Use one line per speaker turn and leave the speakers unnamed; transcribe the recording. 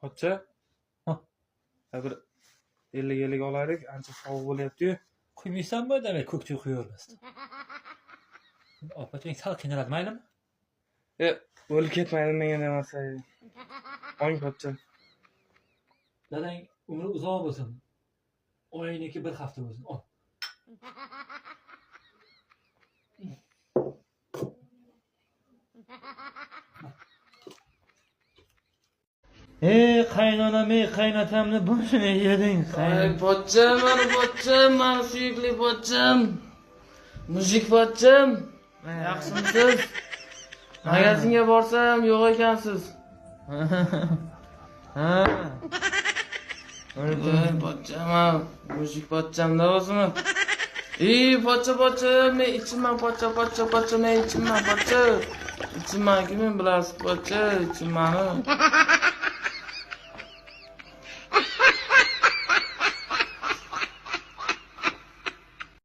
Pochcha. Ha. Bir 50 olaylik, ancha sovuq bo'lyapti-yu.
Quymaysanmi demak ko'kchoy quyyormasdi. Opachang sal qiynaladi, maylimi?
O'lib ketmaydi menga demasa. Ong pochcha.
Dadang umri uzoq bo'lsin. Oyniki bir hafta bo'lsin. Ol. Qaynonam, qaynatamni boshini yeding.
Ay pochcham, mani suyukli pochcham. Mujik pochcham. Yaxshimisiz? Magazinga borsam yo'q ekansiz.
Ha.
Ay pochcham, mujik pochchamda o'zimi? Pochcha, men ichimman pochcha, men ichimman pochcha. İçim men bilasiz pochcha, ichimman.